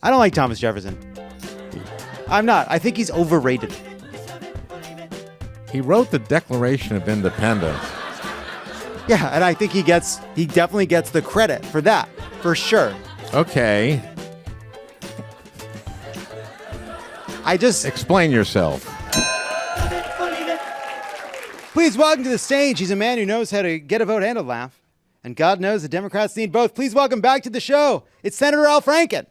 I don't like Thomas Jefferson. I'm not. I think he's overrated. He wrote the Declaration of Independence. Yeah, and I think he definitely gets the credit for that, for sure. Okay. Explain yourself. Please welcome to the stage. He's a man who knows how to get a vote and a laugh. And God knows the Democrats need both. Please welcome back to the show. It's Senator Al Franken.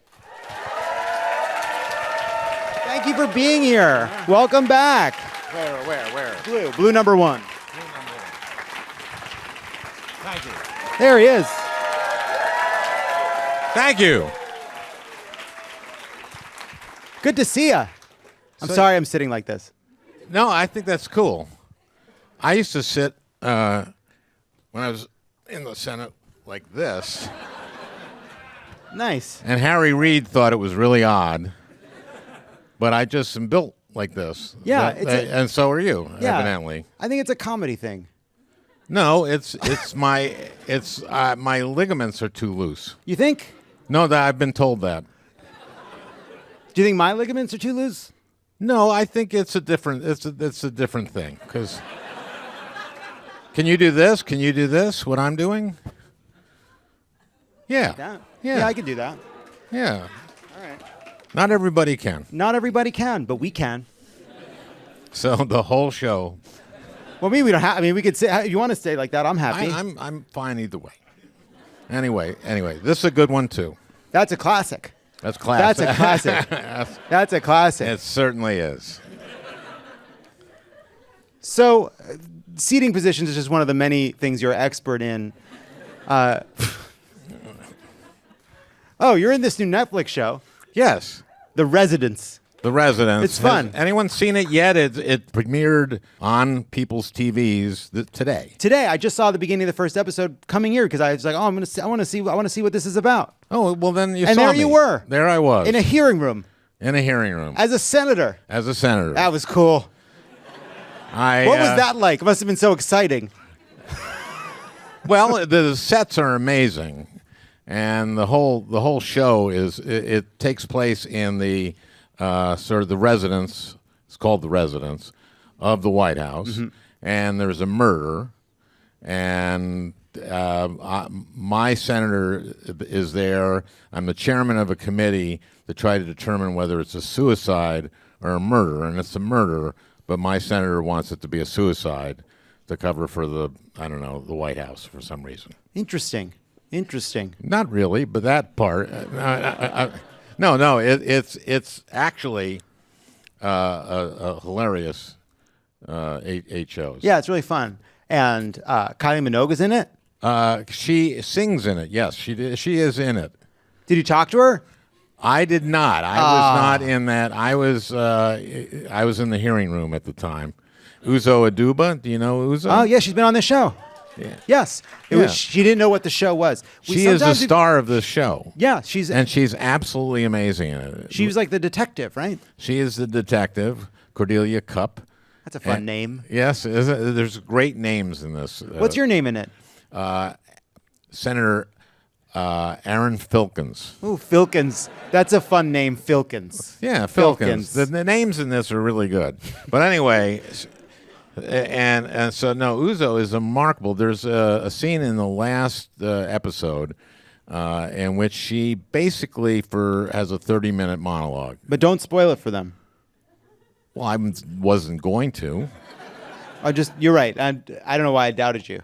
Thank you for being here. Welcome back. Where? Blue number one. Thank you. There he is. Thank you. Good to see you. I'm sorry I'm sitting like this. No, I think that's cool. I used to sit when I was in the Senate like this. Nice. And Harry Reid thought it was really odd. But I just am built like this. Yeah. And so are you, evidently. I think it's a comedy thing. No, it's my ligaments are too loose. You think? No, I've been told that. Do you think my ligaments are too loose? No, I think it's a different thing. Because can you do this? Can you do this? What I'm doing? Yeah. Yeah, I can do that. Yeah. All right. Not everybody can. Not everybody can, but we can. So the whole show. Well, maybe we don't have. I mean, we could say if you want to stay like that. I'm happy. I'm fine either way. Anyway, this is a good one too. That's a classic. That's classic. That's a classic. That's a classic. It certainly is. So, seating positions is just one of the many things you're expert in. Oh, you're in this new Netflix show. Yes. The Residence. The Residence. It's fun. Has anyone seen it yet? It premiered on people's TVs today. Today, I just saw the beginning of the first episode coming here because I was like, oh, I want to see what this is about. Oh, well then you and saw there me. you were. There I was. In a hearing room. In a hearing room. As a senator. As a senator. That was cool. What was that like? It must have been so exciting. Well, the sets are amazing. And the whole show it takes place in the sort of the residence. It's called the residence of the White House, mm-hmm. And there's a murder, and my senator is there. I'm the chairman of a committee to try to determine whether it's a suicide or a murder, and it's a murder. But my senator wants it to be a suicide to cover for the White House for some reason. Interesting. Not really, but that part. No. It's actually a hilarious 8 shows. Yeah, it's really fun. And Kylie Minogue's in it. She sings in it. Yes, she did. She is in it. Did you talk to her? I did not. I was not in that. I was in the hearing room at the time. Uzo Aduba. Do you know Uzo? Oh yeah, she's been on this show. Yeah. Yes. She didn't know what the show was. She is the star of the show. Yeah, she's absolutely amazing in it. She was like the detective, right? She is the detective, Cordelia Cupp. That's a fun name. Yes, there's great names in this. What's your name in it? Senator Aaron Filkins. Ooh, Filkins. That's a fun name, Filkins. Yeah, Filkins. The names in this are really good. But anyway. And so, no, Uzo is remarkable. There's a scene in the last episode in which she basically has a 30-minute monologue. But don't spoil it for them. Well, I wasn't going to. You're right. I don't know why I doubted you.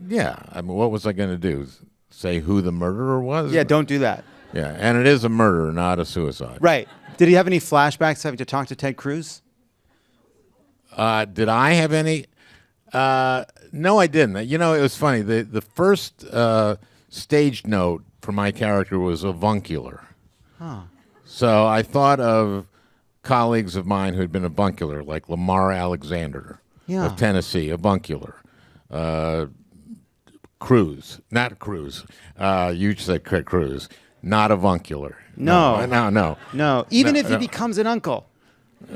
Yeah. I mean, what was I going to do? Say who the murderer was? Yeah, don't do that. Yeah, and it is a murder, not a suicide. Right. Did he have any flashbacks having to talk to Ted Cruz? Did I have any? No, I didn't. You know, it was funny. The first stage note for my character was avuncular. Huh. So I thought of colleagues of mine who had been avuncular, like Lamar Alexander of Tennessee, avuncular. Cruz, not Cruz. You said Cruz, not avuncular. No. Even if he becomes an uncle. He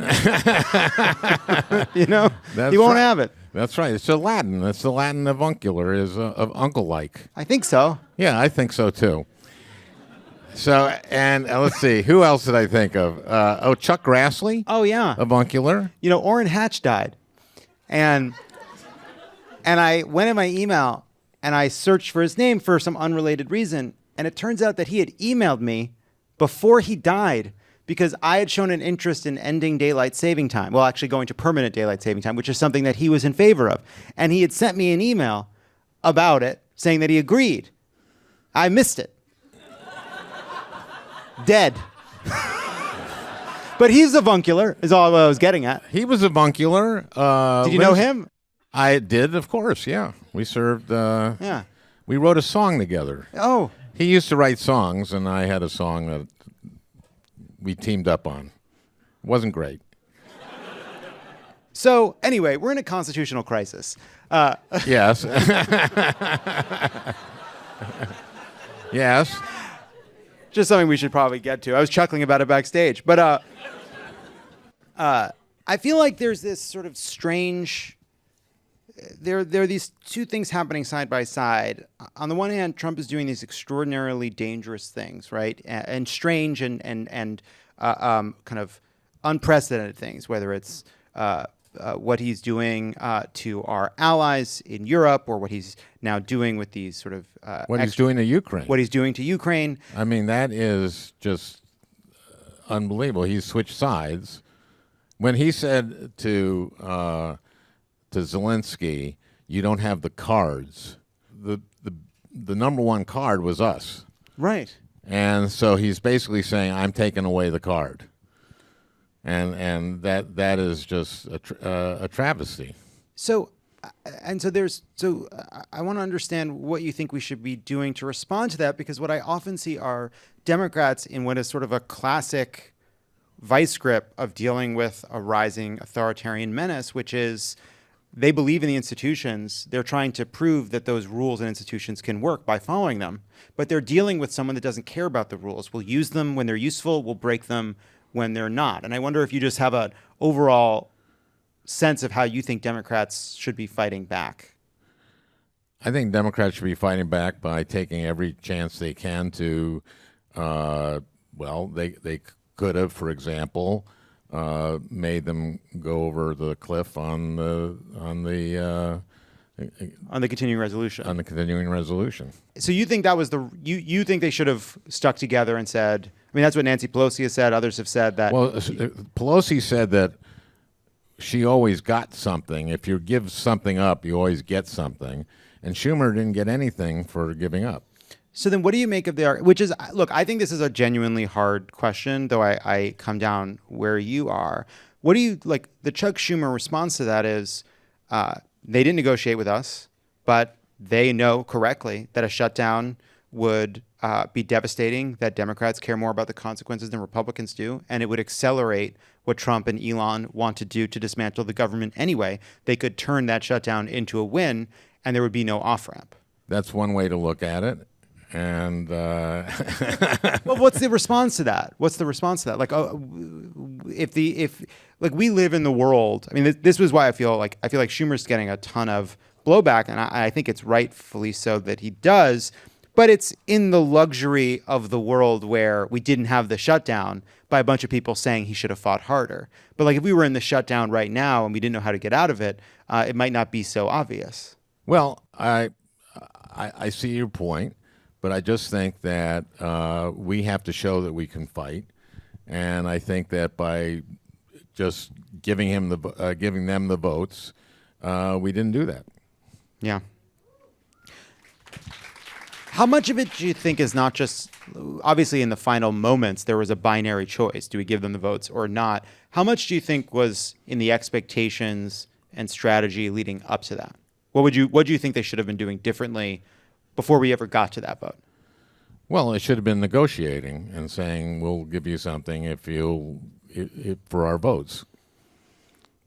won't have it. That's right. It's Latin. That's the Latin avuncular is of uncle-like. I think so. Yeah, I think so too. So, and let's see, who else did I think of? Chuck Grassley, Oh yeah. avuncular. Orrin Hatch died, and I went in my email and I searched for his name for some unrelated reason, and it turns out that he had emailed me before he died because I had shown an interest in ending daylight saving time. Well, actually going to permanent daylight saving time, which is something that he was in favor of, and he had sent me an email about it saying that he agreed. I missed it. Dead. But he's avuncular, is all I was getting at. He was avuncular. Did you know him? I did, of course, yeah. We served, Yeah. we wrote a song together. Oh. He used to write songs, and I had a song that we teamed up on. It wasn't great. So, anyway, we're in a constitutional crisis. Yes. Yes. Just something we should probably get to. I was chuckling about it backstage. But I feel like there's this sort of strange... There are these two things happening side by side. On the one hand, Trump is doing these extraordinarily dangerous things, right? And strange and kind of unprecedented things, whether it's what he's doing to our allies in Europe or what he's now doing with these sort of... What he's doing to Ukraine. What he's doing to Ukraine. I mean, that is just unbelievable. He's switched sides. When he said to Zelensky, "You don't have the cards," the number one card was us. Right. And so he's basically saying, "I'm taking away the card," and that is just a travesty. So I want to understand what you think we should be doing to respond to that, because what I often see are Democrats in what is sort of a classic vice grip of dealing with a rising authoritarian menace, which is they believe in the institutions. They're trying to prove that those rules and institutions can work by following them. But they're dealing with someone that doesn't care about the rules. We'll use them when they're useful. We'll break them when they're not. And I wonder if you just have an overall sense of how you think Democrats should be fighting back. I think Democrats should be fighting back by taking every chance they can to, they could have, for example, made them go over the cliff on the continuing resolution. On the continuing resolution. So you think that was you think they should have stuck together and said? I mean, that's what Nancy Pelosi has said. Others have said that. Well, Pelosi said that she always got something. If you give something up, you always get something. And Schumer didn't get anything for giving up. So then what do you make of which is, look, I think this is a genuinely hard question, though I come down where you are. What do you, like, the Chuck Schumer response to that is they didn't negotiate with us, but they know correctly that a shutdown would be devastating, that Democrats care more about the consequences than Republicans do, and it would accelerate what Trump and Elon want to do to dismantle the government anyway. They could turn that shutdown into a win, and there would be no off-ramp. That's one way to look at it. And well, what's the response to that? What's the response to that? Like, if we live in the world. I mean, this was why I feel like Schumer's getting a ton of blowback, and I think it's rightfully so that he does. But it's in the luxury of the world where we didn't have the shutdown by a bunch of people saying he should have fought harder. But like, if we were in the shutdown right now and we didn't know how to get out of it, it might not be so obvious. Well, I see your point. But I just think that we have to show that we can fight, and I think that by just giving them the votes, we didn't do that. Yeah. How much of it do you think is not just, obviously in the final moments there was a binary choice, do we give them the votes or not? How much do you think was in the expectations and strategy leading up to that? What do you think they should have been doing differently before we ever got to that vote? Well, it should have been negotiating and saying, we'll give you something if for our votes.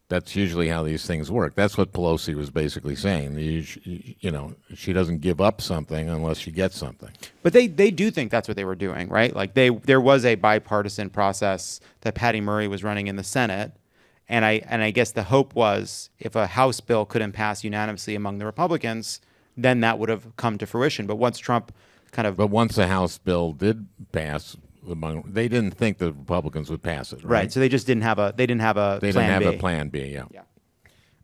That's usually how these things work. That's what Pelosi was basically saying. She doesn't give up something unless she gets something. But they do think that's what they were doing, right? Like there was a bipartisan process that Patty Murray was running in the Senate. And I guess the hope was if a House bill couldn't pass unanimously among the Republicans, then that would have come to fruition. But once Trump kind of But once the House bill did pass, they didn't think the Republicans would pass it, right? right. So they just didn't have a They didn't have a plan B. Yeah.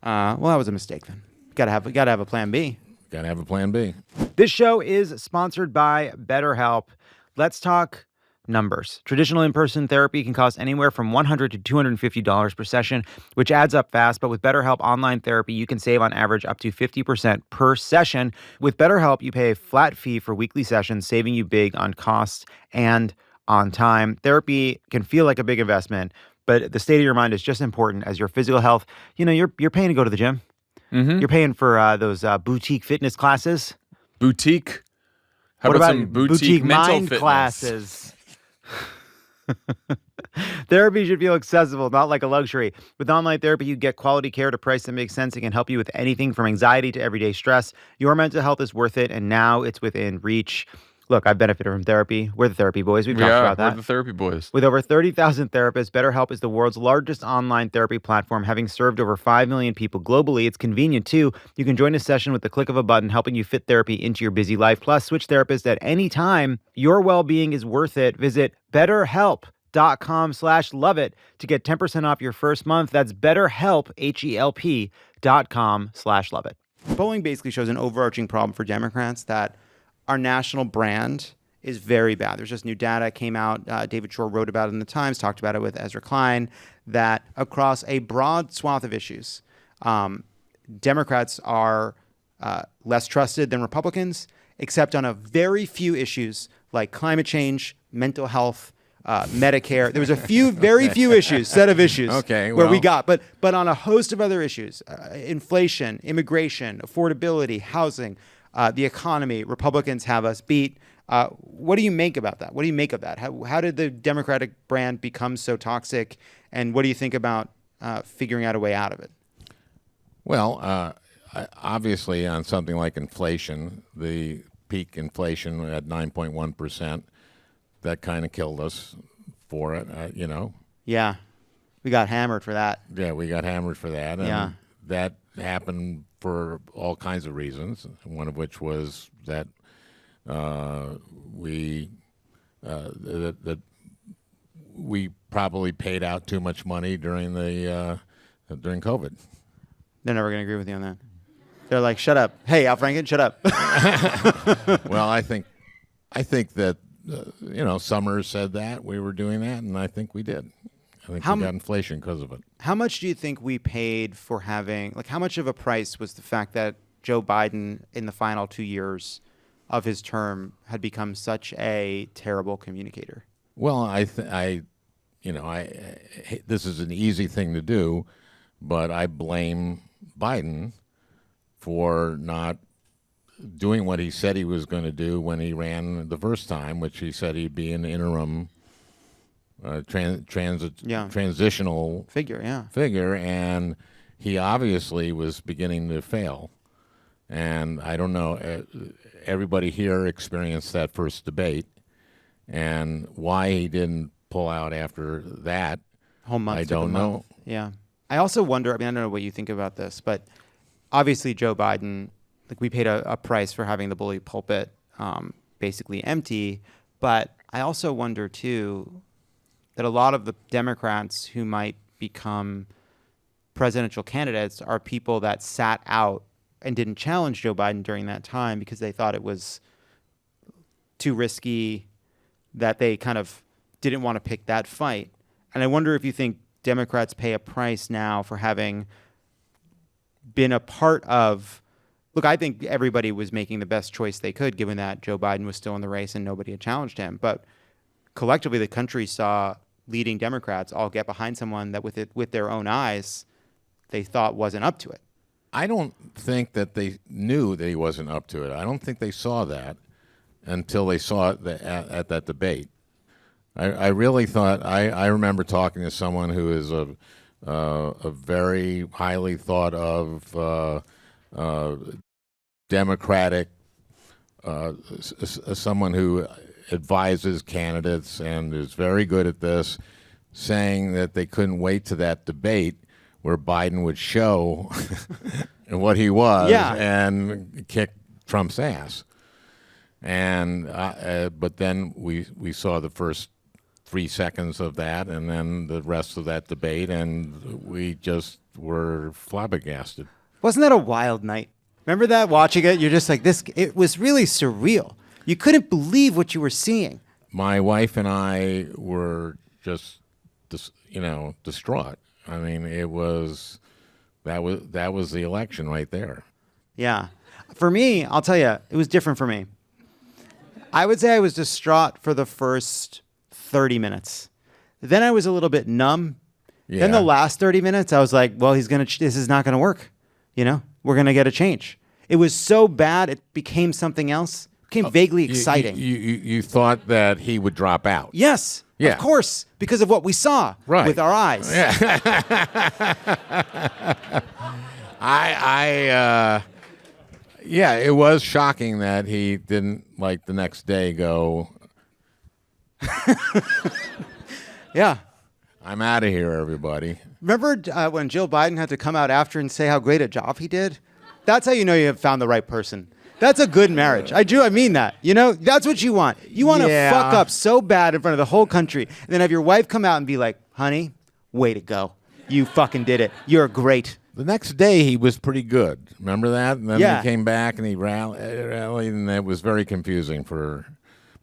Well, that was a mistake then. Got to have a plan B. Got to have a plan B. This show is sponsored by BetterHelp. Let's talk numbers. Traditional in-person therapy can cost anywhere from $100 to $250 per session, which adds up fast. But with BetterHelp Online Therapy, you can save on average up to 50% per session. With BetterHelp, you pay a flat fee for weekly sessions, saving you big on costs and on time. Therapy can feel like a big investment, but the state of your mind is just important as your physical health. You know, you're paying to go to the gym. Mm-hmm. You're paying for those boutique fitness classes. Boutique? How What about about some boutique mental mind fitness? classes? Therapy should feel accessible, not like a luxury. With online therapy, you get quality care at a price that makes sense. It can help you with anything from anxiety to everyday stress. Your mental health is worth it, and now it's within reach. Look, I've benefited from therapy. We're the therapy boys. We've talked about that. We're the therapy boys. With over 30,000 therapists, BetterHelp is the world's largest online therapy platform, having served over 5 million people globally. It's convenient, too. You can join a session with the click of a button, helping you fit therapy into your busy life. Plus, switch therapists at any time. Your well-being is worth it. Visit BetterHelp.com/loveit to get 10% off your first month. That's BetterHelp, HELP.com/loveit. Polling basically shows an overarching problem for Democrats that our national brand is very bad. There's just new data came out. David Shore wrote about it in the Times, talked about it with Ezra Klein, that across a broad swath of issues, Democrats are less trusted than Republicans, except on a very few issues like climate change, mental health, Medicare. There was a very few issues, set of issues where we got, but on a host of other issues, inflation, immigration, affordability, housing, the economy, Republicans have us beat. What do you make about that? What do you make of that? How did the Democratic brand become so toxic? And what do you think about figuring out a way out of it? Well, obviously on something like inflation, the peak inflation at 9.1%, that kind of killed us for it, Yeah, we got hammered for that. Yeah, we got hammered for that. And that happened for all kinds of reasons, one of which was that we probably paid out too much money during COVID. They're never going to agree with you on that. They're like, shut up. Hey, Al Franken, shut up. Well, I think that, Summers said that we were doing that, and I think we did. I think we got inflation because of it. How much do you think we paid for how much of a price was the fact that Joe Biden in the final 2 years of his term had become such a terrible communicator? Well, this is an easy thing to do, but I blame Biden for not doing what he said he was going to do when he ran the first time, which he said he'd be an interim transitional figure, and he obviously was beginning to fail. And I don't know, everybody here experienced that first debate, and why he didn't pull out after that, I don't know. Yeah. I also wonder, I don't know what you think about this, but obviously Joe Biden, we paid a price for having the bully pulpit basically empty, but I also wonder, too, that a lot of the Democrats who might become presidential candidates are people that sat out and didn't challenge Joe Biden during that time because they thought it was too risky, that they kind of didn't want to pick that fight. And I wonder if you think Democrats pay a price now for having been a part of... Look, I think everybody was making the best choice they could, given that Joe Biden was still in the race and nobody had challenged him. But collectively, the country saw leading Democrats all get behind someone that with their own eyes, they thought wasn't up to it. I don't think that they knew that he wasn't up to it. I don't think they saw that until they saw it at that debate. I really thought, I remember talking to someone who is a very highly thought of Democratic, someone who advises candidates and is very good at this, saying that they couldn't wait to that debate where Biden would show what he was and kick Trump's ass. And but then we saw the first 3 seconds of that, and then the rest of that debate, and we just were flabbergasted. Wasn't that a wild night? Remember that, watching it? You're just like, this, it was really surreal. You couldn't believe what you were seeing. My wife and I were just, distraught. I mean, that was the election right there. Yeah. For me, I'll tell you, it was different for me. I would say I was distraught for the first 30 minutes. Then I was a little bit numb. Yeah. Then the last 30 minutes, I was like, well, this is not going to work. We're going to get a change. It was so bad, it became something else. It became vaguely exciting. You thought that he would drop out. Yes, Yeah. of course, because of what we saw with our eyes. Yeah, it was shocking that he didn't, like, the next day go, Yeah. I'm out of here, everybody. Remember when Jill Biden had to come out after and say how great a job he did? That's how you know you have found the right person. That's a good marriage. I mean that. That's what you want. You want to fuck up so bad in front of the whole country, and then have your wife come out and be like, honey, way to go. You fucking did it. You're great. The next day, he was pretty good. Remember that? And then Yeah. he came back and he rallied, and it was very confusing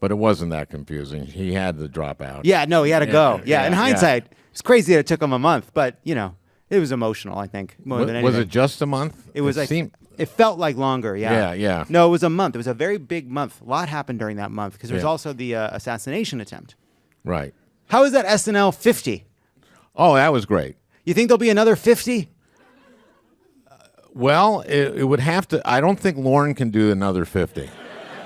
but it wasn't that confusing. He had to drop out. Yeah, no, he had to go. Yeah, in yeah. hindsight, it's crazy that it took him a month, but, it was emotional, I think, more than anything. Was it just a month? It was it felt like longer, yeah. Yeah. No, it was a month. It was a very big month. A lot happened during that month because there was Yeah. also the assassination attempt. Right. How is that SNL 50? Oh, that was great. You think there'll be another 50? Well, it would have to. I don't think Lauren can do another 50.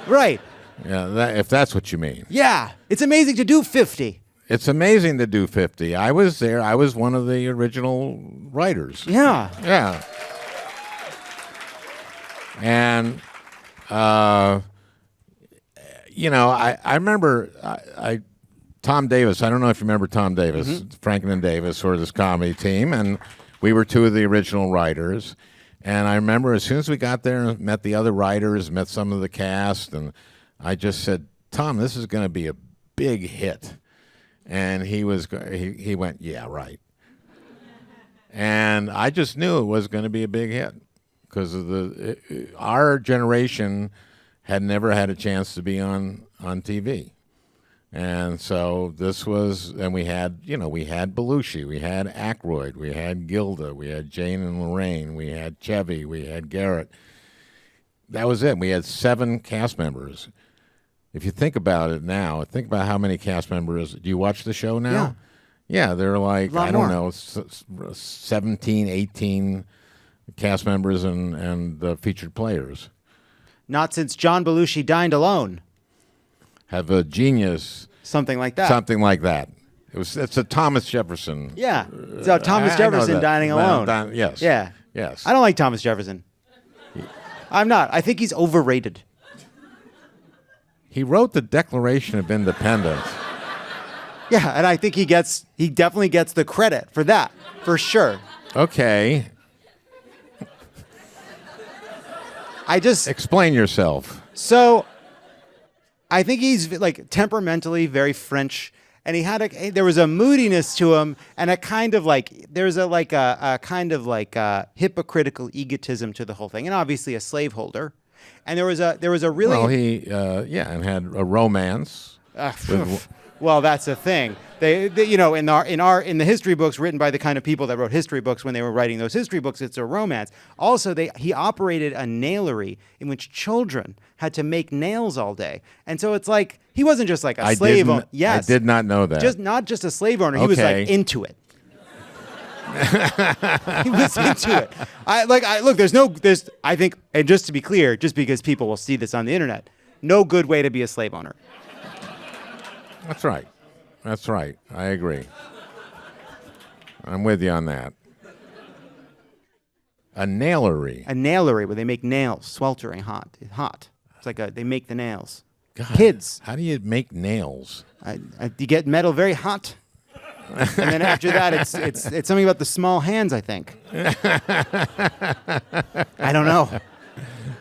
Right. Yeah, if that's what you mean. Yeah. It's amazing to do 50. It's amazing to do 50. I was there. I was one of the original writers. Yeah. Yeah. And, I remember Tom Davis. I don't know if you remember Tom Davis, Franken and Davis, or this comedy team. And we were two of the original writers. And I remember as soon as we got there and met the other writers, met some of the cast, and I just said, Tom, this is going to be a big hit. And he went, yeah, right. And I just knew it was going to be a big hit because of our generation had never had a chance to be on TV. And so this was, and we had Belushi, we had Aykroyd, we had Gilda, we had Jane and Lorraine, we had Chevy, we had Garrett. That was it. We had 7 cast members. If you think about it now, think about how many cast members. Do you watch the show now? Yeah, they're like, I don't know, 17, 18 cast members and featured players. Not since John Belushi dined alone. Have a genius. Something like that. Something like that. It's a Thomas Jefferson. Yeah. So Thomas Jefferson dining alone. Yes. Yeah. Yes. I don't like Thomas Jefferson. I'm not. I think he's overrated. He wrote the Declaration of Independence. Yeah, and I think he definitely gets the credit for that, for sure. Okay. Explain yourself. So, I think he's like temperamentally very French, and there was a moodiness to him, and a kind of like there's a kind of hypocritical egotism to the whole thing, and obviously a slaveholder, and there was a really and had a romance. Well, that's the thing. They in the history books written by the kind of people that wrote history books when they were writing those history books, it's a romance. Also, he operated a nailery in which children had to make nails all day, and so it's like he wasn't just like a slave owner. Yes, I did not know that. Not just a slave owner. He was like into it. He was into it. I think, and just to be clear, just because people will see this on the internet, no good way to be a slave owner. That's right. I agree. I'm with you on that. A nailery. A nailery where they make nails sweltering hot. It's like they make the nails. God, Kids. How do you make nails? You get metal very hot. And then after that, it's something about the small hands, I think. I don't know.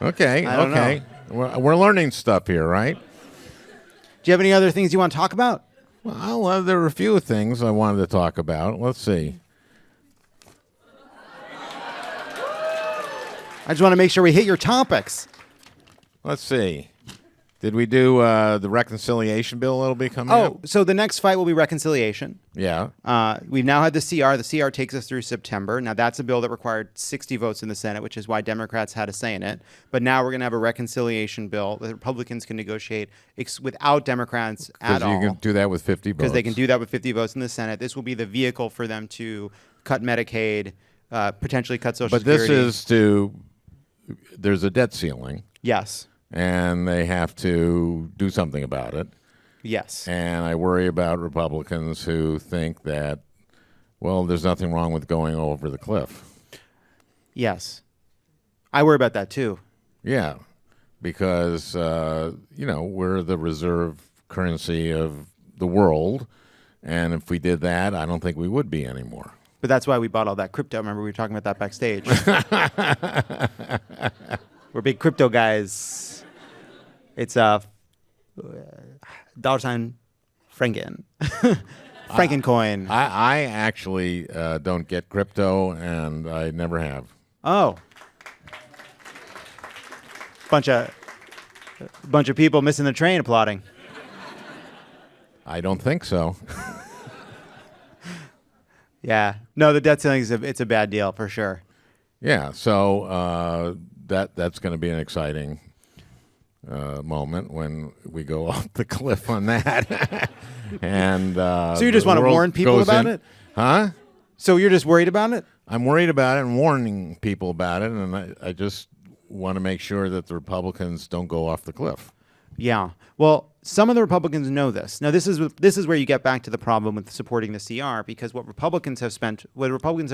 Okay. I don't know. We're learning stuff here, right? Do you have any other things you want to talk about? Well, there were a few things I wanted to talk about. Let's see. I just want to make sure we hit your topics. Let's see. Did we do the reconciliation bill that'll be coming Oh, up? so the next fight will be reconciliation. Yeah. We've now had the CR. The CR takes us through September. Now, that's a bill that required 60 votes in the Senate, which is why Democrats had a say in it. But now we're going to have a reconciliation bill that Republicans can negotiate without Democrats at all. Because you can do that with 50 votes. Because they can do that with 50 votes in the Senate. This will be the vehicle for them to cut Medicaid, potentially cut Social Security. But this is there's a debt ceiling. Yes. And they have to do something about it. Yes. And I worry about Republicans who think that, well, there's nothing wrong with going over the cliff. Yes. I worry about that too. Yeah, because, we're the reserve currency of the world. And if we did that, I don't think we would be anymore. But that's why we bought all that crypto. Remember, we were talking about that backstage. We're big crypto guys. It's $sign Franken. Franken coin. I actually don't get crypto, and I never have. Oh. Bunch of people missing the train applauding. I don't think so. Yeah. No, the debt ceiling it's a bad deal for sure. Yeah. So that's going to be an exciting moment when we go off the cliff on that. And so you just want to warn people about it? Huh? So you're just worried about it? I'm worried about it and warning people about it, and I just want to make sure that the Republicans don't go off the cliff. Yeah. Well, some of the Republicans know this. Now, this is where you get back to the problem with supporting the CR, because what Republicans have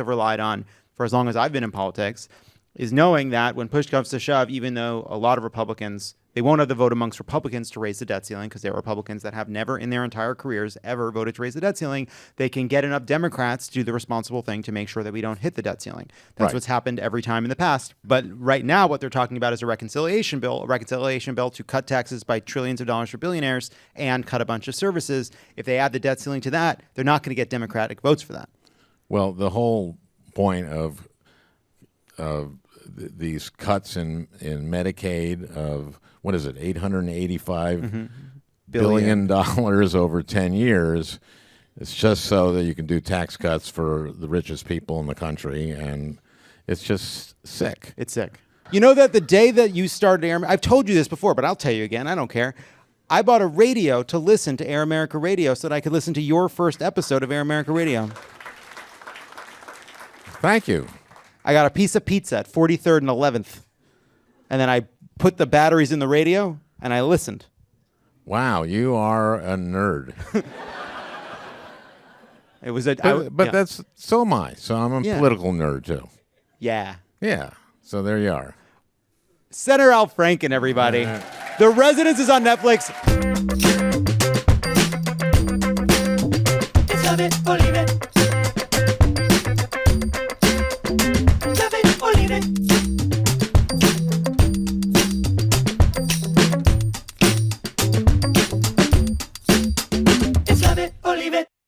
relied on for as long as I've been in politics is knowing that when push comes to shove, even though a lot of Republicans, they won't have the vote amongst Republicans to raise the debt ceiling, because there are Republicans that have never in their entire careers ever voted to raise the debt ceiling, they can get enough Democrats to do the responsible thing to make sure that we don't hit the debt ceiling. That's Right. what's happened every time in the past. But right now, what they're talking about is a reconciliation bill to cut taxes by trillions of dollars for billionaires and cut a bunch of services. If they add the debt ceiling to that, they're not going to get Democratic votes for that. Well, the whole point of these cuts in Medicaid of, what is it, $885 billion dollars over 10 years. It's just so that you can do tax cuts for the richest people in the country, and it's just sick. It's sick. You know that the day that you started Air, I've told you this before, but I'll tell you again. I don't care. I bought a radio to listen to Air America Radio so that I could listen to your first episode of Air America Radio. Thank you. I got a piece of pizza at 43rd and 11th, and then I put the batteries in the radio, and I listened. Wow, you are a nerd. It was But that's, so am I. So I'm a political nerd, too. Yeah. Yeah, so there you are. Senator Al Franken, everybody. The Residence is on Netflix. Love it or leave it.